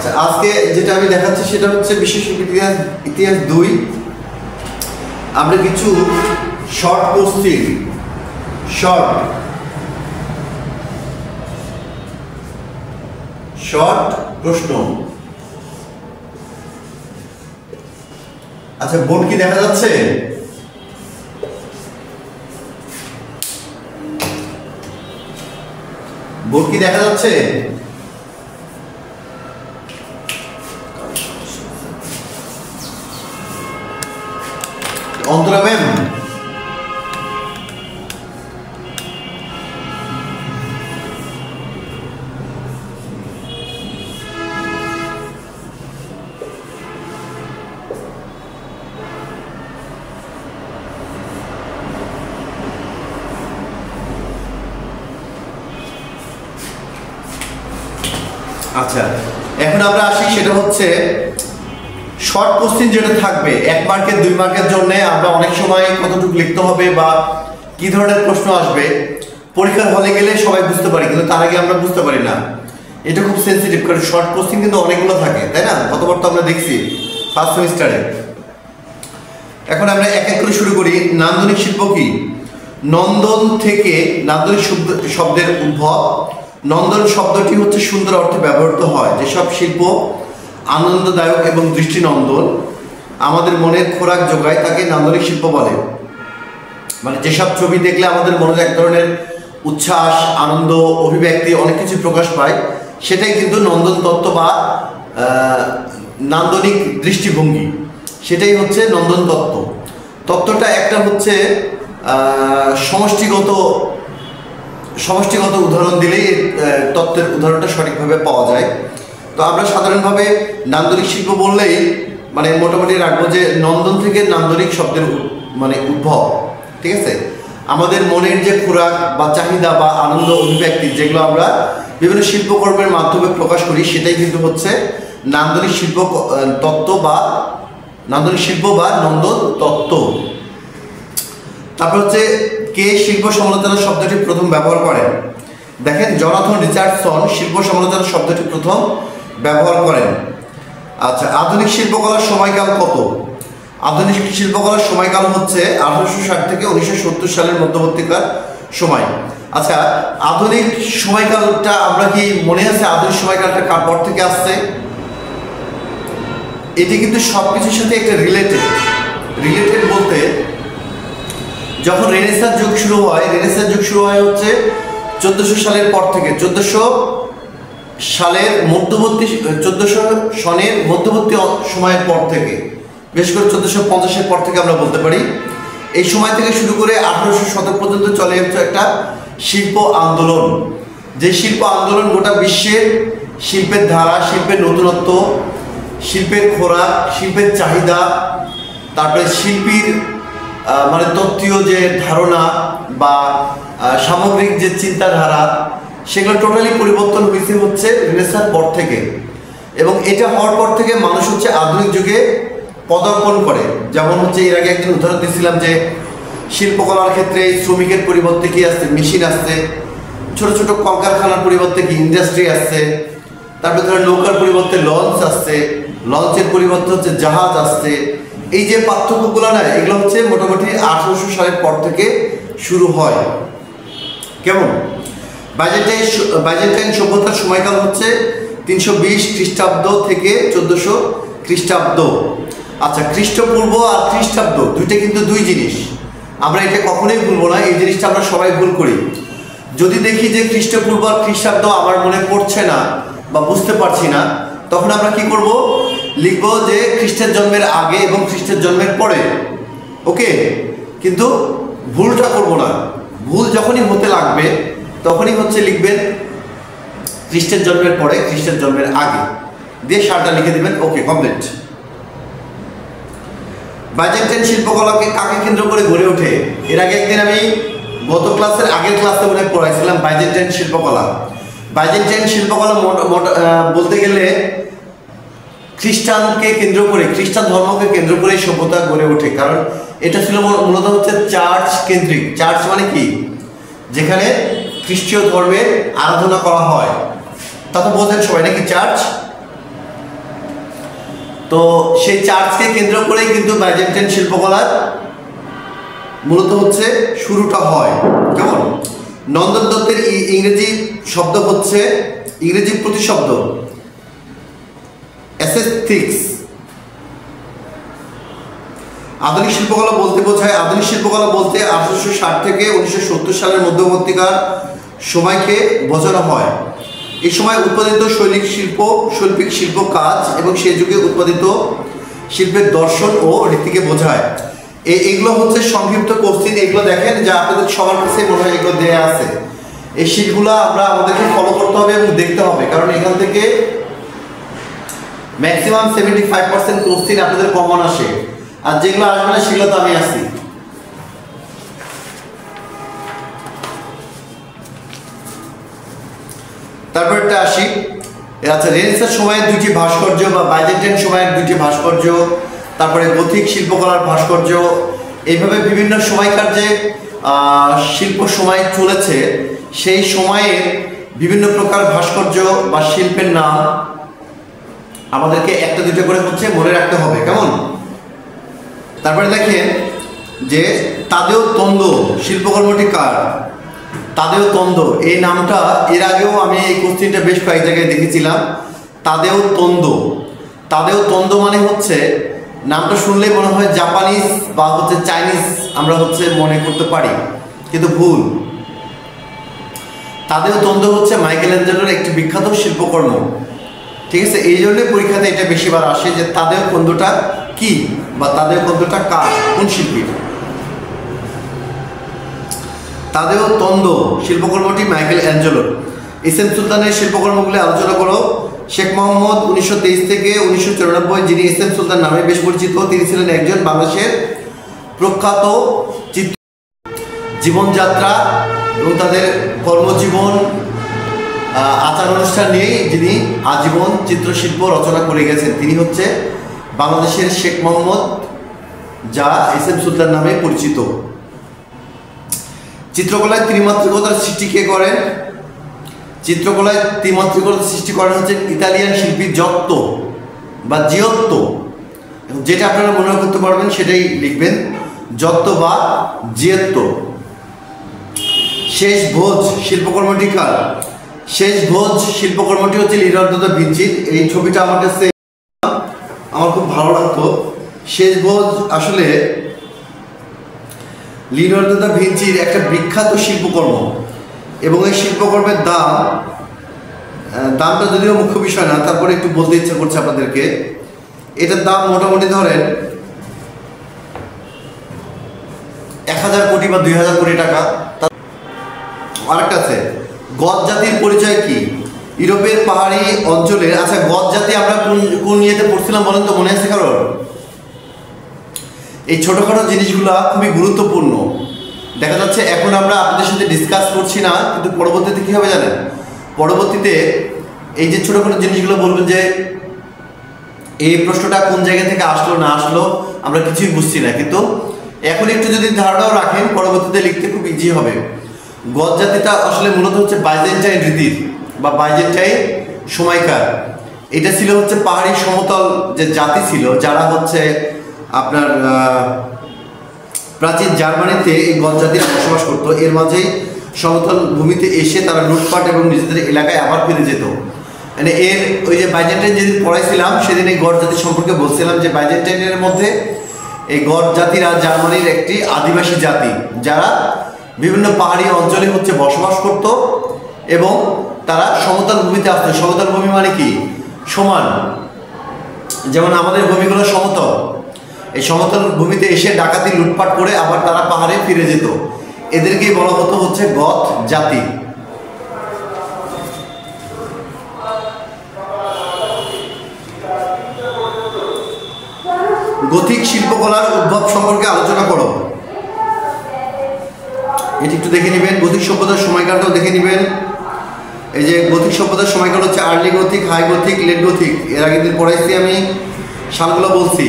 আচ্ছা, আজকে যেটা আমি দেখাচ্ছি সেটা হচ্ছে বিশেষ ইতিহাস 2। আমরা কিছু শর্ট কোশ্চেন, শর্ট প্রশ্ন। আচ্ছা, বোর্ড কি দেখা যাচ্ছে? বোর্ড কি দেখা যাচ্ছে? অন্তরা ম্যাম, আচ্ছা এখন আমরা আসি, সেটা হচ্ছে শর্ট কোশ্চেন যেটা থাকবে 1 মার্কের 2 মার্কের জন্য। আমরা অনেক সময় কতটুকু লিখতে হবে বা কি ধরনের প্রশ্ন আসবে পরীক্ষার হলে গেলে সবাই বুঝতে পারি, কিন্তু তার আগে আমরা বুঝতে পারি না। এটা খুব সেন্সিটিভ, কারণ শর্ট কোশ্চেন কিন্তু অনেকগুলো থাকে, তাই না? গতবার তো আমরা দেখছি ফার্স্ট সেমিস্টারে। এখন আমরা এক এক করে শুরু করি। নান্দনিক শিল্প কি? নন্দন থেকে নান্দনিক শব্দের উদ্ভব। নন্দন শব্দটি হচ্ছে সুন্দর অর্থে ব্যবহৃত হয় যেসব শিল্প আনন্দদায়ক এবং দৃষ্টিনন্দন, আমাদের মনের খোরাক যোগায়, তাকে নান্দনিক শিল্প বলে। মানে যেসব ছবি দেখলে আমাদের মনের এক ধরনের উচ্ছ্বাস, আনন্দ, অভিব্যক্তি অনেক কিছু প্রকাশ পায়, সেটাই কিন্তু নন্দন তত্ত্ব বা নান্দনিক দৃষ্টিভঙ্গি, সেটাই হচ্ছে নন্দন তত্ত্ব। তত্ত্বটা একটা হচ্ছে সমষ্টিগত উদাহরণ দিলেই তত্ত্বের উদাহরণটা সঠিকভাবে পাওয়া যায়। তো আমরা সাধারণভাবে নান্দনিক শিল্প বললেই মানে মোটামুটি রাখবো যে নন্দন থেকে নান্দনিক শব্দের মানে উদ্ভব, ঠিক আছে? আমাদের মনের যে খোরাক বা চাহিদা বা আনন্দ অভিব্যক্তি যেগুলো আমরা বিভিন্ন শিল্পকর্মের মাধ্যমে প্রকাশ করি, সেটাই কিন্তু হচ্ছে নান্দনিক শিল্প তত্ত্ব বা নান্দনিক শিল্প বা নন্দন তত্ত্ব। তারপর হচ্ছে কে শিল্প সমালোচনা শব্দটি প্রথম ব্যবহার করেন? দেখেন, জনাথন রিচার্ডসন শিল্প সমালোচনা শব্দটি প্রথম ব্যবহার করেন। আচ্ছা, আধুনিক শিল্পকলার সময়কাল কত? আধুনিক শিল্পকলার সময়কাল হচ্ছে 1860 থেকে 1970 সালের মধ্যবর্তীকার সময়। আচ্ছা, আধুনিক সময়কালটা আমরা কি মনে আছে? আধুনিক সময়কালটা কার পর থেকে আসছে? এটি কিন্তু সবকিছুর সাথে একটা রিলেটেড বলতে, যখন রেনেসাঁ যুগ শুরু হয়, হচ্ছে 1400 সালের পর থেকে, 1400 সনের মধ্যবর্তী সময়ের পর থেকে, বিশেষ করে 1450-এর পর থেকে আমরা বলতে পারি। এই সময় থেকে শুরু করে 1800 শতক পর্যন্ত চলে হচ্ছে একটা শিল্প আন্দোলন, যে শিল্প আন্দোলন গোটা বিশ্বের শিল্পের ধারা, শিল্পের নতুনত্ব, শিল্পের খোরাক, শিল্পের চাহিদা, তারপরে শিল্পীর মানে তত্ত্বীয় যে ধারণা বা সামগ্রিক যে চিন্তাধারা, সেগুলো টোটালি পরিবর্তন হয়েছে হচ্ছে রেনেসাঁর পর থেকে। এবং এটা হওয়ার পর থেকে মানুষ হচ্ছে আধুনিক যুগে পদার্পণ করে। যেমন হচ্ছে এর আগে একদিন উদাহরণ দিয়েছিলাম যে শিল্পকলার ক্ষেত্রে শ্রমিকের পরিবর্তে কি আসছে? মেশিন আসছে। ছোট ছোট কলকারখানার পরিবর্তে কি? ইন্ডাস্ট্রি আসছে। তারপরে ধরেন নৌকার পরিবর্তে লঞ্চ আসছে, লঞ্চের পরিবর্তে হচ্ছে জাহাজ আসছে। এই যে পার্থক্যগুলো না, এগুলো হচ্ছে মোটামুটি 1800 সালের পর থেকে শুরু হয়। কেমন? বাইজেন্টাইন সভ্যতার সময়কাল হচ্ছে 320 খ্রিস্টাব্দ থেকে 1400 খ্রিস্টাব্দ। আচ্ছা, খ্রিস্টপূর্ব আর খ্রিস্টাব্দ দুইটা কিন্তু দুই জিনিস, আমরা এটা কখনোই ভুলবো না। এই জিনিসটা আমরা সবাই ভুল করি। যদি দেখি যে খ্রিস্টপূর্ব আর খ্রিস্টাব্দ আমার মনে পড়ছে না বা বুঝতে পারছি না, তখন আমরা কি করব? লিখবো যে খ্রিস্টের জন্মের আগে এবং খ্রিস্টের জন্মের পরে। ওকে, কিন্তু ভুলটা করব না। ভুল যখনই হতে লাগবে তখনই হচ্ছে লিখবেন খ্রিস্টের জন্মের পরে, খ্রিস্টের জন্মের আগে দিয়ে সারটা লিখে দিবেন। ওকে, কমপ্লিট। বাইজেন্টাইন শিল্পকলাকে কাকে কেন্দ্র করে গড়ে ওঠে? এর আগে একদিন আমি গত ক্লাসের আগের ক্লাসে মনে পড়াইছিলাম বাইজেন্টাইন শিল্পকলা। বাইজেন্টাইন শিল্পকলা বলতে গেলে খ্রিস্টানকে কেন্দ্র করে, খ্রিস্টান ধর্মকে কেন্দ্র করে সভ্যতা গড়ে ওঠে। কারণ এটা ছিল মূলত হচ্ছে চার্চ কেন্দ্রিক। চার্চ মানে কি? যেখানে খ্রিস্টীয় ধর্মের আরাধনা করা হয়। তা তো বোঝেন সবাই নাকি? চার্চ তো সেই চার্চকে কেন্দ্র করেই কিন্তু বাইজেন্টাইন শিল্পকলার মূলত হচ্ছে শুরুটা হয়। কেমন? নন্দন দত্তের ইংরেজি শব্দ হচ্ছে, ইংরেজি প্রতিশব্দ অ্যাসেথিক্স। আধুনিক শিল্পকলা বলতে বোঝায়, আধুনিক শিল্পকলা বলতে 1860 থেকে 1970 সালের মধ্যবর্তীকার সময়কে বোঝানো হয়। এই সময় উৎপাদিত শৈল্পিক শিল্প কাজ এবং সেই যুগে উৎপাদিত শিল্পের দর্শন ও রীতিকে বোঝায়। এগুলো হচ্ছে সংক্ষিপ্ত কোশ্চিন, এগুলো দেখেন যা আপনাদের সবার কাছে মনে হয় এগুলো দেয়া আছে। এই শীটগুলো আমাদেরকে ফলো করতে হবে এবং দেখতে হবে, কারণ এখান থেকে ম্যাক্সিমাম 75% কোশ্চিন আপনাদের কমন আসে, আর যেগুলো আসবে না সেগুলো তো আমি আসি। তারপরটা আসি, আচ্ছা, রেনেসাঁ সময়ের দুইটি ভাস্কর্য বা বাইজেন্টাইন সময়ের দুইটি ভাস্কর্য, তারপরে গথিক শিল্পকলার ভাস্কর্য, এইভাবে বিভিন্ন সময়কার যে শিল্প সময় চলেছে সেই সময়ে বিভিন্ন প্রকার ভাস্কর্য বা শিল্পের নাম আমাদেরকে একটা দুটো করে হচ্ছে মনে রাখতে হবে। কেমন? তারপরে দেখেন যে তাদেও তন্দ শিল্পকর্মটি কার? তাদেও তন্দ এই নামটা এর আগেও আমি এই কোশ্চিনটা বেশ কয়েক জায়গায় দেখেছিলাম। তাদেও তন্দ, তাদেও তন্দ মানে হচ্ছে নামটা শুনলেই মনে হয় জাপানিজ বা হচ্ছে চাইনিজ আমরা হচ্ছে মনে করতে পারি, কিন্তু ভুল। তাদেও তন্দ হচ্ছে মাইকেল অ্যাঞ্জেলোর একটি বিখ্যাত শিল্পকর্ম। ঠিক আছে, এই জন্যই পরীক্ষাতে এটা বেশিবার আসে যে তাদেও তন্দটা কি বা তাদেও তন্দটা কার, কোন শিল্পীর। তাদেও তন্দ শিল্পকর্মটি মাইকেল অ্যাঞ্জেলোর। এসএম সুলতানের শিল্পকর্মগুলি আলোচনা করো। শেখ মোহাম্মদ 1923 থেকে 1994, যিনি এসএম সুলতান নামে বেশ পরিচিত, তিনি ছিলেন একজন বাংলাদেশের প্রখ্যাত জীবনযাত্রা এবং তাদের কর্মজীবন আচার অনুষ্ঠান নিয়েই যিনি আজীবন চিত্রশিল্প রচনা করে গেছেন। তিনি হচ্ছে বাংলাদেশের শেখ মোহাম্মদ, যা এসএম সুলতান নামে পরিচিত। চিত্রকলায় ত্রিমাত্রিকতার সৃষ্টি কে করেন? চিত্রকলায় ত্রিমাত্রিকতার সৃষ্টি করেন হচ্ছে ইতালিয়ান শিল্পী জিওত্তো বা জিওত্তো। যেটা আপনারা মনে করতে পারবেন সেটাই লিখবেন, জিওত্তো বা জিওত্তো। শেষ ভোজ শিল্পকর্মটি কার? শেষ ভোজ শিল্পকর্মটি হচ্ছে লিওনার্দো দা ভিঞ্চির। এই ছবিটা আমার কাছে আমার খুব ভালো লাগতো। শেষ ভোজ আসলে লিওনার্দো দা ভিঞ্চির একটা বিখ্যাত শিল্পকর্ম, এবং এই শিল্পকর্মের দামটা যদিও মুখ্য বিষয় না, তারপরে একটু বলতে ইচ্ছা করছে আপনাদেরকে। এটার দাম মোটামুটি ধরেন 1000 কোটি বা 2000 কোটি টাকা। আরেকটা আছে, গজ জাতির পরিচয় কি? ইউরোপের পাহাড়ি অঞ্চলের, আচ্ছা গজ জাতি আমরা কোন ইয়েতে পড়ছিলাম বলেন তো, মনে আছে কারোর? এই ছোটোখাটো জিনিসগুলো খুবই গুরুত্বপূর্ণ। দেখা যাচ্ছে এখন আমরা আপনাদের সাথে ডিসকাস করছি না, কিন্তু পরবর্তীতে কী হবে জানেন? পরবর্তীতে এই যে ছোটোখাটো জিনিসগুলো বলবেন যে এই প্রশ্নটা কোন জায়গা থেকে আসলো না আসলো আমরা কিছুই বুঝছি না, কিন্তু এখন একটু যদি ধারণাও রাখেন পরবর্তীতে লিখতে খুব ইজি হবে। গজ জাতিটা আসলে মূলত হচ্ছে বাইজেন্টাইন রীতির বা বাইজেন্টাইন সময়কার। এটা ছিল হচ্ছে পাহাড়ি সমতল যে জাতি ছিল, যারা হচ্ছে আপনার প্রাচীন জার্মানিতে এই গজ জাতিরা বসবাস করতো। এর মাঝেই সমতল ভূমিতে এসে তারা লুটপাট এবং নিজেদের এলাকায় আবার ফিরে যেত। মানে এর ওই যে বাইজেন্টাইন যেদিন পড়াইছিলাম সেদিন এই গজ জাতি সম্পর্কে বলছিলাম যে বাইজেন্টাইনের মধ্যে এই গজ জাতিরা জার্মানির একটি আদিবাসী জাতি, যারা বিভিন্ন পাহাড়ি অঞ্চলে হচ্ছে বসবাস করত এবং তারা সমতল ভূমিতে আসতো। সমতল ভূমি মানে কি? সমান, যেমন আমাদের ভূমিগুলো সমতল। এই সমতল ভূমিতে এসে ডাকাতি লুটপাট করে আবার তারা পাহাড়ে ফিরে যেত। এদেরকেই বলা হতো হচ্ছে গথ জাতি। গথিক শিল্পকলার উদ্ভব সম্পর্কে আলোচনা করো। এটি একটু দেখে নেবেন। গথিক সভ্যতার সময়কালটাও দেখে নেবেন। এই যে গথিক সভ্যতার সময়কাল হচ্ছে early Gothic, high Gothic, late Gothic. এর আগের দিন পড়াইছি আমি, সালগুলো বলছি,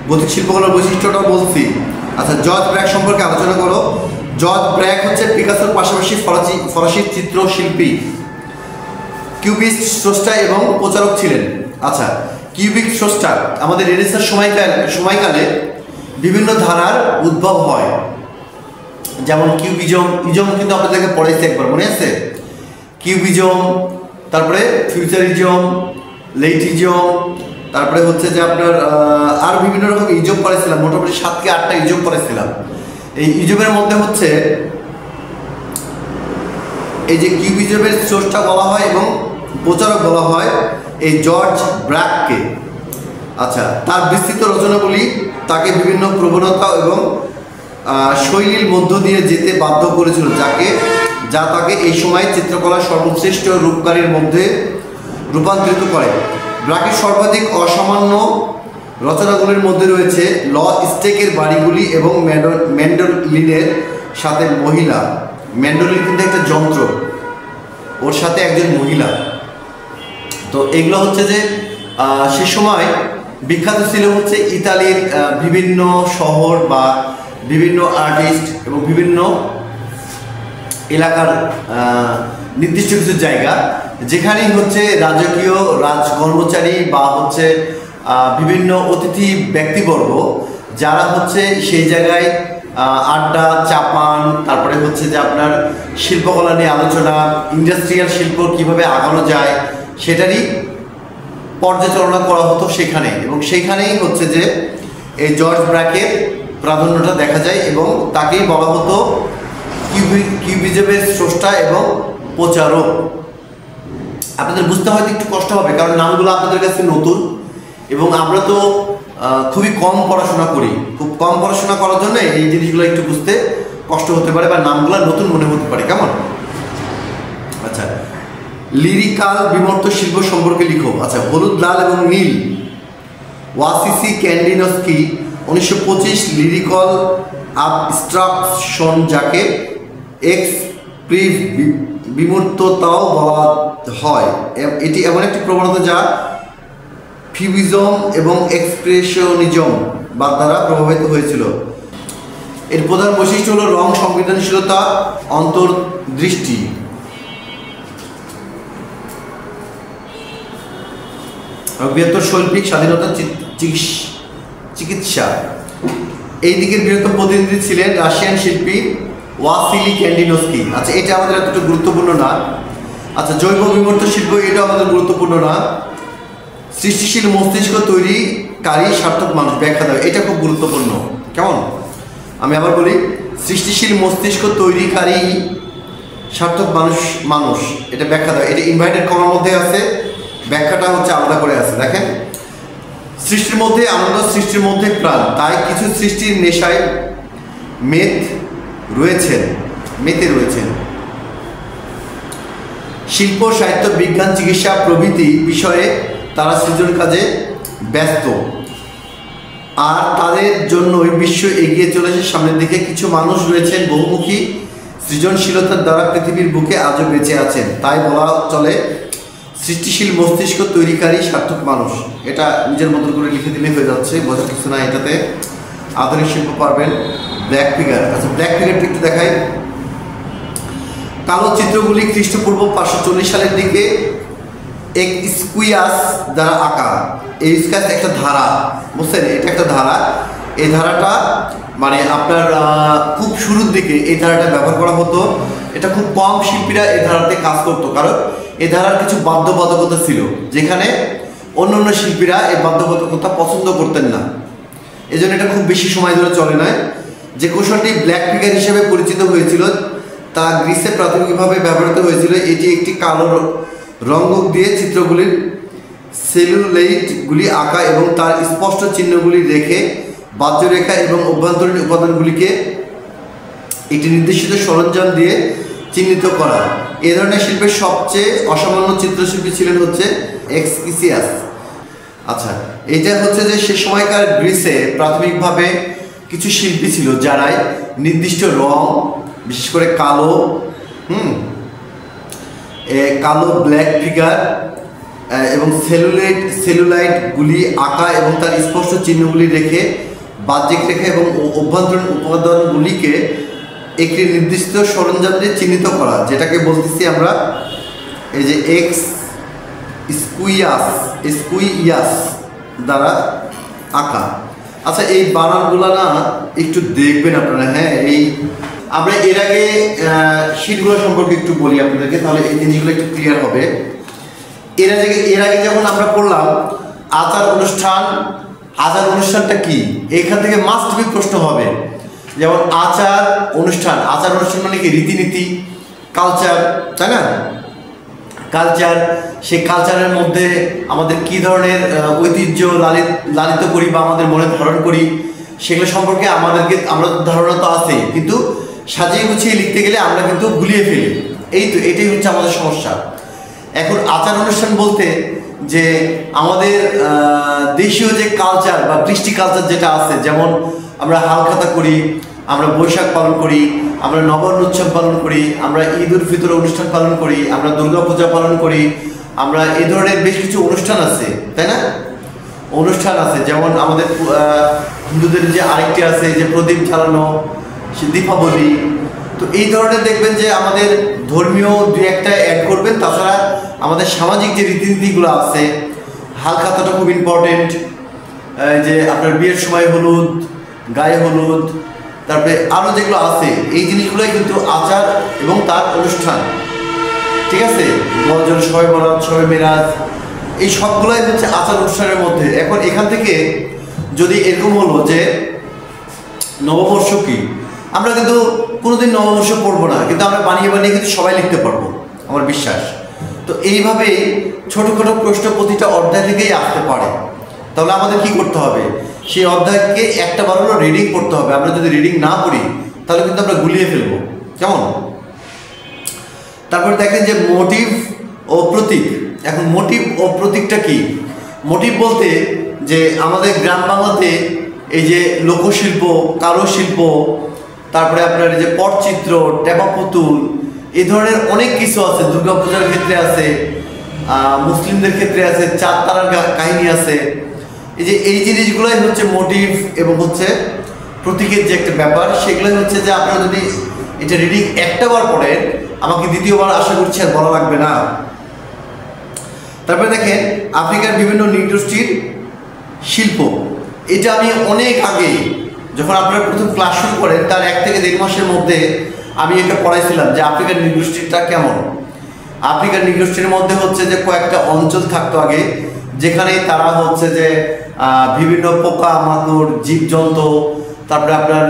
গথিক শিল্পকলার বৈশিষ্ট্যটাও বলছি। আচ্ছা, জর্জ ব্র্যাক সম্পর্কে আলোচনা করো। জর্জ ব্র্যাক হচ্ছে পিকাসোর পাশাপাশি ফরাসি চিত্রশিল্পী, কিউবিস্ট স্রষ্টা এবং প্রচারক ছিলেন। আচ্ছা, কিউবিক স্রষ্টা আমাদের রেনেসাঁর সময়কালে বিভিন্ন ধারার উদ্ভব হয়, যেমন ইজম কিন্তু আপনাদেরকে পড়াইছে একবার, মনে আছে? কিউবিজম, তারপরে ফিউচারিজম, লেইটিজম, তারপরে হচ্ছে যে আপনার আর বিভিন্ন রকম ইজম পড়াইছিলাম, মোটামুটি 7 থেকে 8টা ইজম পড়াইছিলাম। এই ইজমের মধ্যে হচ্ছে এই যে কিউবিজমের স্রষ্টা বলা হয় এবং প্রচারক বলা হয় এই জর্জ ব্র্যাককে। আচ্ছা, তার বিস্তৃত রচনাগুলি তাকে বিভিন্ন প্রবণতা এবং শৈলীর মধ্য দিয়ে যেতে বাধ্য করেছিল, যা তাকে এই সময় চিত্রকলার সর্বশ্রেষ্ঠ রূপকারীর মধ্যে রূপান্তরিত করে। ব্র্যাকের সর্বাধিক অসামান্য রচনাগুলির মধ্যে রয়েছে ল স্টেকের বাড়িগুলি এবং ম্যান্ডোলিনের সাথে মহিলা। ম্যান্ডোলিন কিন্তু একটা যন্ত্র, ওর সাথে একজন মহিলা। তো এগুলো হচ্ছে যে সে সময় বিখ্যাত ছিল হচ্ছে ইতালির বিভিন্ন শহর বা বিভিন্ন আর্টিস্ট এবং বিভিন্ন এলাকার নির্দিষ্ট কিছু জায়গা, যেখানেই হচ্ছে রাজকীয় রাজকর্মচারী বা হচ্ছে বিভিন্ন অতিথি ব্যক্তিবর্গ যারা হচ্ছে সেই জায়গায় আড্ডা চাপান, তারপরে হচ্ছে যে আপনার শিল্পকলা নিয়ে আলোচনা, ইন্ডাস্ট্রিয়াল শিল্প কিভাবে আগানো যায় সেটারই পর্যালোচনা করা হতো সেখানে, এবং সেইখানেই হচ্ছে যে এই জর্জ ব্র্যাকের প্রাধান্যটা দেখা যায় এবং তাকেই বলা হতো কিউবিজমের স্রষ্টা এবং প্রচারক। আপনাদের বুঝতে হয়তো একটু কষ্ট হবে, কারণ নামগুলো আপনাদের কাছে নতুন এবং আমরা তো খুবই কম পড়াশোনা করি। খুব কম পড়াশোনা করার জন্য এই জিনিসগুলো একটু বুঝতে কষ্ট হতে পারে বা নামগুলো নতুন মনে হতে পারে, কেমন? আচ্ছা, লিরিক্যাল বিমূর্ত শিল্প সম্পর্কে লিখো। আচ্ছা, হলুদ, লাল এবং নীল। ওয়াসিসি ক্যান্ডিনস্কি 1925 লিরিক্যাল আবস্ট্রাকশন, যাকে এক্সপ্রেসিভ বিমূর্ততাও বলা হয়, এটি এমন একটি প্রবণতা যা ফিউবিজম এবং এক্সপ্রেশনিজম বা দ্বারা প্রভাবিত হয়েছিল। এর প্রধান বৈশিষ্ট্য হলো রং, সংবেদনশীলতা, অন্তর্দৃষ্টি। বৃহত্তর শৈল্পিক স্বাধীনতা, চিকিৎসা। এই দিকের বৃহত্তম প্রতিনিধি ছিলেন রাশিয়ান শিল্পী ওয়াসিলি ক্যান্ডিনস্কি। আচ্ছা, এটা আমাদের এতটা গুরুত্বপূর্ণ না। আচ্ছা, জৈব বিমূর্ত শিল্প, এটা আমাদের গুরুত্বপূর্ণ না। সৃষ্টিশীল মস্তিষ্ক তৈরিকারী সার্থক মানুষ, ব্যাখ্যা দাও। এটা খুব গুরুত্বপূর্ণ, কেমন? আমি আবার বলি, সৃষ্টিশীল মস্তিষ্ক তৈরিকারী সার্থক মানুষ, এটা ব্যাখ্যা দাও। এটা ইনভাইটেড কমার মধ্যে আছে, ব্যাখ্যাটা হচ্ছে আলাদা করে আছে। দেখেন, সৃষ্টির মধ্যে আনন্দ, সৃষ্টির মধ্যে প্রাণ, তাই কিছু সৃষ্টির নেশায় মেতে রয়েছেন। শিল্প, সাহিত্য, বিজ্ঞান, চিকিৎসা প্রভৃতি বিষয়ে তারা সৃজন কাজে ব্যস্ত, আর তাদের জন্যই বিশ্ব এগিয়ে চলেছে সামনের দিকে। কিছু মানুষ রয়েছেন বহুমুখী সৃজনশীলতার দ্বারা পৃথিবীর বুকে আজও বেঁচে আছেন, তাই বলা চলে সৃষ্টিশীল মস্তিষ্ক তৈরিকারী সার্থক মানুষ। এটা নিজের মতো করে লিখে দিলে হয়ে যাচ্ছে, বোঝার কিছু না এটাতে। আধুনিক শিল্প পারবেন। Black figure. আচ্ছা, ব্ল্যাক ফিগারটা একটু দেখাই। কালো চিত্রগুলি খ্রিস্টপূর্ব 540 সালের দিকে এক স্কুইয়াস দ্বারা আঁকা। এই স্কুইয়াস একটা ধারা, বুঝছেন? এটা একটা ধারা। এই ধারাটা মানে আপনার খুব শুরুর দিকে এই ধারাটা ব্যবহার করা হতো। এটা খুব কম শিল্পীরা এই ধারাতে কাজ করতো, কারণ এই ধারার কিছু বাধ্যবাধকতা ছিল, যেখানে অন্য অন্য শিল্পীরা এই বাধ্যবাধকতা পছন্দ করতেন না। এই জন্য এটা খুব বেশি সময় ধরে চলে না। যে কৌশলটি ব্ল্যাক ফিগার হিসেবে পরিচিত হয়েছিল তা গ্রিসে প্রাথমিকভাবে ব্যবহৃত হয়েছিল। এটি একটি কালো রঙ্গক দিয়ে চিত্রগুলির সেলুলোইডগুলি আঁকা এবং তার স্পষ্ট চিহ্নগুলি রেখে বাহ্যরেখা এবং অভ্যন্তরীণ উপাদানগুলিকে একটি নির্দিষ্ট সরঞ্জাম দিয়ে চিহ্নিত করা। এ ধরনের শিল্পের সবচেয়ে অসামান্য চিত্রশিল্পী ছিলেন হচ্ছে এক্সকিসিয়াস। আচ্ছা, এটা হচ্ছে যে সে সময়কার গ্রিসে প্রাথমিকভাবে কিছু শিল্পী ছিল যারাই নির্দিষ্ট রং, বিশেষ করে কালো ব্ল্যাক ফিগার এবং সেলুলাইডগুলি আঁকা এবং তার স্পষ্ট চিহ্নগুলি রেখে বাহ্যিক রেখা এবং অভ্যন্তরীণ উপাদানগুলিকে একটি নির্দিষ্ট সরঞ্জাম দিয়ে চিহ্নিত করা, যেটাকে বলতেছি আমরা এই যে স্কুইয়াস। দ্বারা আঁকা। আচ্ছা, এই বানানগুলো না একটু দেখবেন আপনারা। হ্যাঁ, এই আমরা এর আগে শীটগুলো সম্পর্কে একটু বলি আপনাদেরকে, তাহলে এই জিনিসগুলো একটু ক্লিয়ার হবে। এর আগে যখন আমরা পড়লাম আচার অনুষ্ঠান, আচার অনুষ্ঠানটা কি, এখান থেকে মাস্ট বি প্রশ্ন হবে। যেমন আচার অনুষ্ঠান, আচার অনুষ্ঠান মানে কি? রীতিনীতি, কালচার, তাই না? কালচার, সেই কালচারের মধ্যে আমাদের কি ধরনের ঐতিহ্য লালিত করি বা আমাদের মনে ধারণ করি, সেগুলো সম্পর্কে আমরা ধারণা তো আছে, কিন্তু সাজিয়ে গুছিয়ে লিখতে গেলে আমরা কিন্তু গুলিয়ে ফেলি। এটাই হচ্ছে আমাদের সমস্যা। এখন আচার অনুষ্ঠান বলতে যে আমাদের দেশীয় যে কালচার বা কৃষ্টি কালচার যেটা আছে, যেমন আমরা হালখাতা করি, আমরা বৈশাখ পালন করি, আমরা নবান্ন উৎসব পালন করি, আমরা ঈদ উল ফিতর অনুষ্ঠান পালন করি, আমরা দুর্গা পূজা পালন করি, আমরা এই ধরনের বেশ কিছু অনুষ্ঠান আছে, তাই না? অনুষ্ঠান আছে, যেমন আমাদের হিন্দুদের যে আরেকটি আছে যে প্রদীপ জ্বালানো, সে দীপাবলি। তো এই ধরনের দেখবেন যে আমাদের ধর্মীয় দুই একটা অ্যাড করবেন, তাছাড়া আমাদের সামাজিক যে রীতিনীতিগুলো আছে, হালখাতাটা খুব ইম্পর্টেন্ট। যে আপনার বিয়ের সময় হলুদ, গায়ে হলুদ, তারপরে আরও যেগুলো আছে, এই জিনিসগুলোই কিন্তু আচার এবং তার অনুষ্ঠান, ঠিক আছে? গজল, শবে বরাত, শবে মেরাজ, এই সবগুলোই হচ্ছে আচার অনুষ্ঠানের মধ্যে। এখন এখান থেকে যদি এরকম হলো যে নববর্ষ কি, আমরা কিন্তু কোনোদিন নববর্ষ পড়বো না, কিন্তু আমরা বানিয়ে বানিয়ে কিন্তু সবাই লিখতে পারবো, আমার বিশ্বাস। তো এইভাবে ছোটোখাটো প্রশ্ন প্রতিটা অধ্যায় থেকেই আসতে পারে। তাহলে আমাদের কি করতে হবে? সেই অধ্যায়কে একটা বার হলো রিডিং করতে হবে। আমরা যদি রিডিং না পড়ি তাহলে কিন্তু আমরা গুলিয়ে ফেলবো, কেমন? তারপরে দেখেন যে মোটিভ ও প্রতীক। এখন মোটিভ ও প্রতীকটা কি? মোটিভ বলতে যে আমাদের গ্রাম বাংলাতে এই যে লোকশিল্প, কারুশিল্প, তারপরে আপনার এই যে পটচিত্র, টেপা পুতুল, এই ধরনের অনেক কিছু আছে। দুর্গাপূজার ক্ষেত্রে আছে, মুসলিমদের ক্ষেত্রে আছে, চাঁদ তারার কাহিনী আছে। এই জিনিসগুলোই হচ্ছে মোটিভ এবং হচ্ছে প্রতীকের যে একটা ব্যাপার, সেগুলোই হচ্ছে যে আপনারা যদি এটা রিডিং একটা বার পড়েন, আমাকে দ্বিতীয়বার আশা করছি আর বলা লাগবে না। তারপরে দেখেন আফ্রিকার বিভিন্ন নৃগোষ্ঠীর শিল্প। এটা আমি অনেক আগে যখন আপনারা প্রথম ক্লাস শুরু করেন তার 1 থেকে 1.5 মাসের মধ্যে আমি এটা পড়াইছিলাম যে আফ্রিকার নৃগোষ্ঠীটা কেমন। আফ্রিকার নৃগোষ্ঠীর মধ্যে হচ্ছে যে কয়েকটা অঞ্চল থাকতো আগে, যেখানে তারা হচ্ছে যে বিভিন্ন পোকা মাকড়, জীবজন্তু, তারপরে আপনার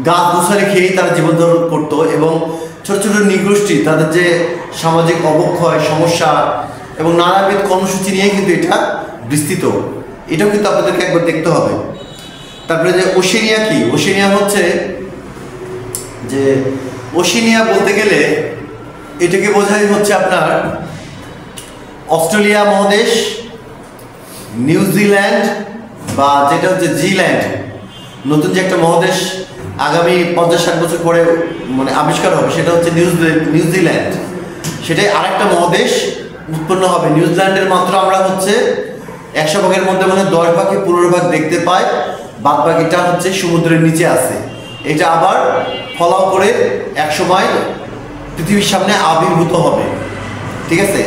গাছ গোছালি খেয়েই তারা জীবন ধারণ করতো। এবং ছোট ছোট নৃগোষ্ঠী তাদের যে সামাজিক অবক্ষয়, সমস্যা এবং নানাবিধ কর্মসূচি নিয়ে কিন্তু এটা বিস্তৃত। এটাও কিন্তু আপনাদেরকে একবার দেখতে হবে। তারপরে যে ওশেনিয়া কি? ওশেনিয়া হচ্ছে যে ওশেনিয়া বলতে গেলে এটাকে বোঝাই হচ্ছে আপনার অস্ট্রেলিয়া মহাদেশ, নিউজিল্যান্ড বা যেটা হচ্ছে জিল্যান্ড, নতুন যে একটা মহাদেশ আগামী 50-60 বছর পরে মানে আবিষ্কার হবে, সেটা হচ্ছে নিউজিল্যান্ড। সেটাই আরেকটা মহাদেশ উৎপন্ন হবে। নিউজিল্যান্ডের মাত্র আমরা হচ্ছে 100 ভাগের মধ্যে মানে 10 ভাগে 15 ভাগ দেখতে পাই, বাদ বাকিটা হচ্ছে সমুদ্রের নিচে আছে। এটা আবার ফলাও করে একসময় পৃথিবীর সামনে আবির্ভূত হবে, ঠিক আছে?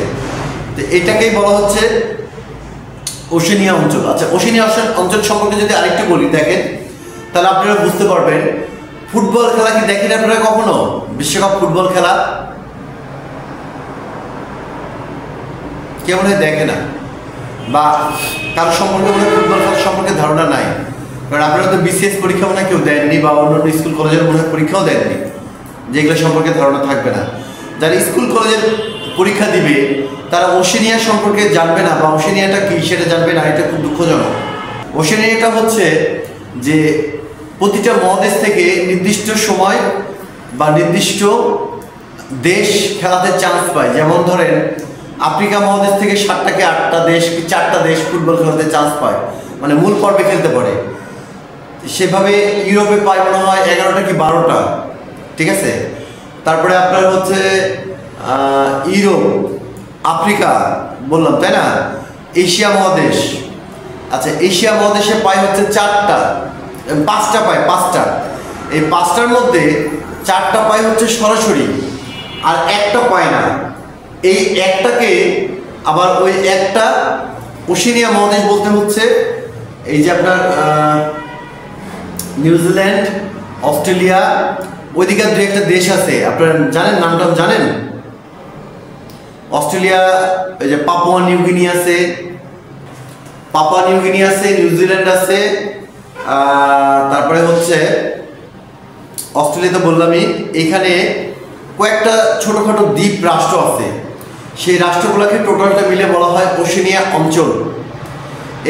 তো এটাকেই বলা হচ্ছে ওশেনিয়া অঞ্চল। আচ্ছা, ওশেনিয়া অঞ্চল সম্পর্কে যদি আরেকটু বলি, দেখেন তাহলে আপনারা বুঝতে পারবেন। ফুটবল খেলা কি দেখেন আপনারা কখনো? বিশ্বকাপ ফুটবল খেলা কেউ মনে হয় দেখে না, বা কারো সম্পর্কে মনে হয় ফুটবল খেলা সম্পর্কে ধারণা নাই। কারণ আপনারা তো বিসিএস পরীক্ষা মনে হয় কেউ দেননি, বা অন্যান্য স্কুল কলেজের মনে হয় পরীক্ষাও দেননি, যেগুলো সম্পর্কে ধারণা থাকবে না। যারা স্কুল কলেজের পরীক্ষা দিবে তারা ওশেনিয়া সম্পর্কে জানবে না, বা ওশেনিয়াটা কি সেটা জানবে না। এটা খুব দুঃখজনক। ওশেনিয়াটা হচ্ছে যে প্রতিটা মহাদেশ থেকে নির্দিষ্ট সময় বা নির্দিষ্ট দেশ খেলাতে চান্স পায়। যেমন ধরেন আফ্রিকা মহাদেশ থেকে 7টা কি 8টা দেশ কি 4টা দেশ ফুটবল খেলাতে চান্স পায়, মানে মূল পর্বে খেলতে পারে। সেভাবে ইউরোপে পায় মনে হয় 11টা কি 12টা, ঠিক আছে? তারপরে আপনার হচ্ছে ইউরোপ, আফ্রিকা বললাম, তাই না? এশিয়া মহাদেশ, আচ্ছা এশিয়া মহাদেশে পায় হচ্ছে 4টা, 5টা পায়, 5টা। এই 5টার মধ্যে 4টা পায় হচ্ছে সরাসরি, আর একটা পায় না। এই একটাকে আবার ওই একটা ওশেনিয়া মহাদেশ বলতে হচ্ছে এই যে আপনার নিউজিল্যান্ড, অস্ট্রেলিয়া, ওইদিকে দু একটা দেশ আছে, আপনারা জানেন, নামটা জানেন? অস্ট্রেলিয়া, এই যে পাপুয়া নিউগিনি আছে, নিউজিল্যান্ড আছে, তারপরে হচ্ছে অস্ট্রেলিয়াতে বললামই, এখানে কয়েকটা ছোটোখাটো দ্বীপ রাষ্ট্র আছে, সেই রাষ্ট্রগুলোকে টোটালটা মিলে বলা হয় ওশেনিয়া অঞ্চল।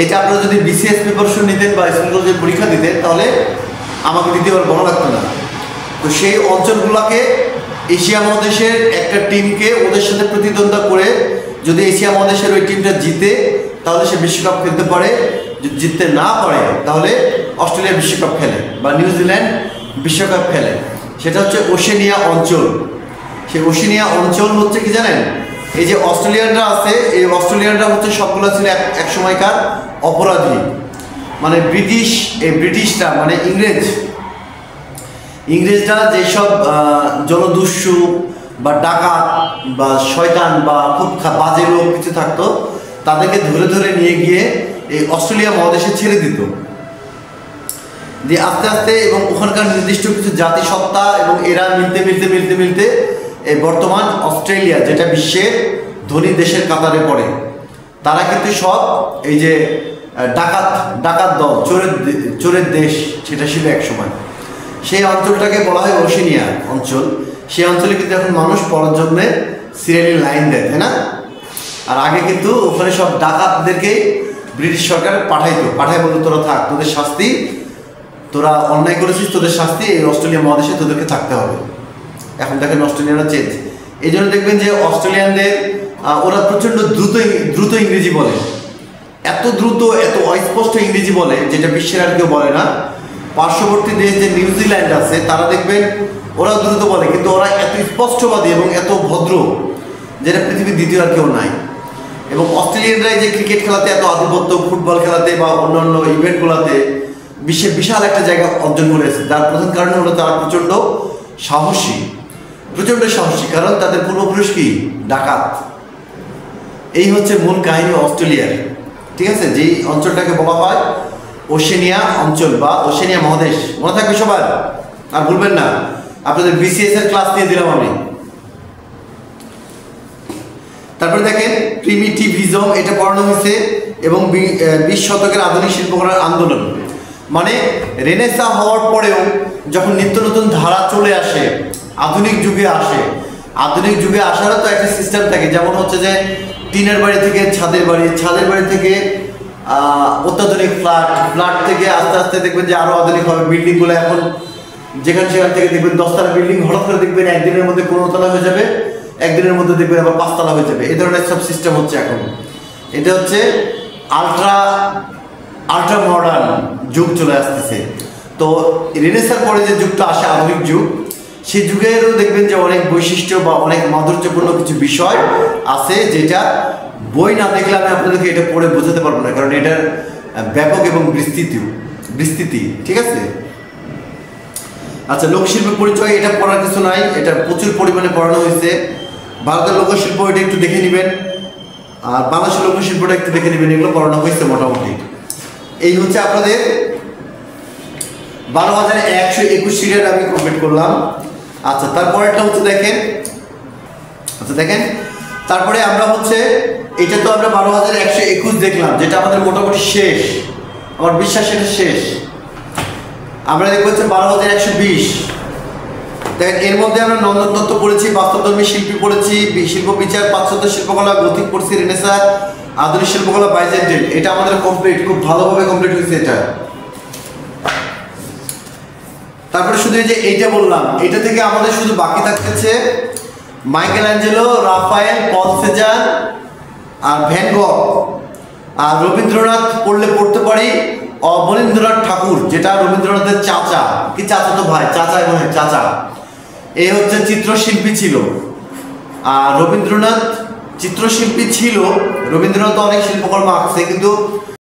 এটা আপনারা যদি বিসিএস প্রিপারেশন নিতেন বা স্কুল যে পরীক্ষা দিতেন তাহলে আমাকে দ্বিতীয়বার বলা লাগতো না। তো সেই অঞ্চলগুলোকে এশিয়া মহাদেশের একটা টিমকে ওদের সাথে প্রতিদ্বন্দ্বিতা করে যদি এশিয়া মহাদেশের ওই টিমটা জিতে তাহলে সে বিশ্বকাপ খেলতে পারে, যদি জিততে না পারে তাহলে অস্ট্রেলিয়া বিশ্বকাপ খেলে বা নিউজিল্যান্ড বিশ্বকাপ খেলে। সেটা হচ্ছে ওশেনিয়া অঞ্চল। সেই ওশেনিয়া অঞ্চল হচ্ছে কি জানেন, এই যে অস্ট্রেলিয়ানরা আছে, এই অস্ট্রেলিয়ানরা হচ্ছে সবগুলো ছিল এক সময়কার অপরাধী, মানে ব্রিটিশরা মানে ইংরেজরা যেসব জনদস্যু বা ডাকাত বা শয়তান বা খুব বাজে লোক কিছু থাকতো তাদেরকে ধরে ধরে নিয়ে গিয়ে এই অস্ট্রেলিয়া মহাদেশে ছেড়ে দিত, দিয়ে আস্তে আস্তে এবং ওখানকার নির্দিষ্ট কিছু জাতিসত্তা এবং এরা মিলতে এই বর্তমান অস্ট্রেলিয়া, যেটা বিশ্বের ধনী দেশের কাতারে পড়ে, তারা কিন্তু সব এই যে ডাকাত দল, চোরের দেশ সেটা ছিল এক সময়। সেই অঞ্চলটাকে বলা হয় ওশেনিয়া অঞ্চল। সেই অঞ্চলে কিন্তু এখন মানুষ পড়ার জন্যে সিরিয়ালি লাইন দেয়, তাই না? আর আগে কিন্তু ওখানে সব ডাকাতদেরকেই ব্রিটিশ সরকার পাঠায় বলতো তোরা থাক, তোদের শাস্তি, তোরা অন্যায় করেছিস, তোদের শাস্তি এই অস্ট্রেলিয়া মহাদেশে তোদেরকে থাকতে হবে। এখন দেখেন অস্ট্রেলিয়ানরা চেঞ্জ, এই জন্য দেখবেন যে অস্ট্রেলিয়ানদের ওরা প্রচণ্ড দ্রুত ইংরেজি বলে, এত দ্রুত এত অস্পষ্ট ইংরেজি বলে যেটা বিশ্বের আর কেউ বলে না। পার্শ্ববর্তী দেশ যে নিউজিল্যান্ড আছে তারা দেখবেন ওরা দ্রুত বলে, কিন্তু ওরা এত স্পষ্টবাদী এবং এত ভদ্র যেটা পৃথিবীর দ্বিতীয় আর কেউ নাই। এবং অস্ট্রেলিয়ানরাই যে ক্রিকেট খেলাতে এত আধিপত্য, ফুটবল খেলাতে বা অন্যান্য ইভেন্টগুলোতে বিশ্বে বিশাল একটা জায়গা অর্জন করেছে, তার প্রধান কারণ হলো তারা প্রচণ্ড সাহসী, কারণ তাদের পূর্বপুরুষ কি ডাকাত। এই হচ্ছে মূল কাহিনী অস্ট্রেলিয়ার, ঠিক আছে? যেই অঞ্চলটাকে বলা হয় ওশেনিয়া অঞ্চল বা ওশেনিয়া মহাদেশ। মনে থাকবে সবার, আর ভুলবেন না, আপনাদের বিসিএস এর ক্লাস নিয়ে দিলাম আমি। তারপরে দেখেন প্রিমিটিভিজম, এটা পড়ানো হয়েছে, এবং 20 শতকের আধুনিক শিল্পকলার আন্দোলন, মানে রেনেসা হওয়ার পরেও যখন নিত্য নতুন ধারা চলে আসে, আধুনিক যুগে আসারও তো একটা সিস্টেম থাকে, যেমন হচ্ছে যে টিনের বাড়ি থেকে ছাদের বাড়ি থেকে অত্যাধুনিক ফ্ল্যাট থেকে আস্তে আস্তে দেখবেন যে আরো আধুনিক হবে বিল্ডিংগুলো। এখন যেখানে সেখান থেকে দেখবেন 10তলা বিল্ডিং, হঠাৎ করে দেখবেন একদিনের মধ্যে 15তলা হয়ে যাবে, একদিনের মধ্যে দেখবেন আবার 5তলা হয়ে যাবে। এই ধরনের সব সিস্টেম হচ্ছে এখন। এটা হচ্ছে আল্ট্রা মডার্ন যুগ চলে আসতেছে। তো রেনেসার পরে যে যুগটা আসে, আধুনিক যুগ, সেই যুগেরও দেখবেন যে অনেক বৈশিষ্ট্য বা অনেক মাধুর্যপূর্ণ কিছু বিষয় আছে, যেটা বই না দেখলে আমি আপনাদেরকে এটা পড়ে বোঝাতে পারবো না, কারণ এটার ব্যাপক এবং বিস্তৃতি, ঠিক আছে? আচ্ছা, লোকশিল্পের পরিচয়, এটা পড়ার কিছু নাই, এটা প্রচুর পরিমাণে পড়ানো হয়েছে। ভারতের লোকশিল্প এটা একটু দেখে নেবেন, আর বাংলাদেশের লোকশিল্পটা একটু দেখে নেবেন, এগুলো পড়ানো হয়েছে মোটামুটি। এই হচ্ছে আপনাদের 12,121 সিরিয়াল আমি কমপ্লিট করলাম। আচ্ছা, তারপরেরটা হচ্ছে দেখেন, তারপরে আমরা হচ্ছে এটা তো আমরা 12,121 দেখলাম, যেটা আমাদের মোটামুটি শেষ, আমার বিশ্বাস এটা শেষ। আমরা দেখবো হচ্ছে 12,120। দেখেন, এর মধ্যে আমরা নন্দন তত্ত্ব পড়েছি, বাস্তবধর্মী শিল্পী পড়েছি, শিল্প বিচার, পাশ্চাত্য শিল্পকলা, গথিক পড়ছি, রেনেসা, আধুনিক শিল্পকলা, বাইজেন্টাইন। এটা আমাদের কমপ্লিট, খুব ভালোভাবে কমপ্লিট হয়েছে এটা। তারপরে শুধু এই যে এইটা বললাম, এটা থেকে আমাদের শুধু বাকি থাকতেছে মাইকেল অ্যাঞ্জেলো, রাফায়েল, পল সেজার আর ভ্যান গগ। আর রবীন্দ্রনাথ পড়তে পারি অবনীন্দ্রনাথ ঠাকুর, যেটা রবীন্দ্রনাথের চাচা, কি চাচা তো ভাই, চাচা এবং চাচা। এই হচ্ছে চিত্রশিল্পী ছিল, আর রবীন্দ্রনাথ চিত্রশিল্পী ছিল। রবীন্দ্রনাথ অনেক শিল্পকর্ম আঁকছে, কিন্তু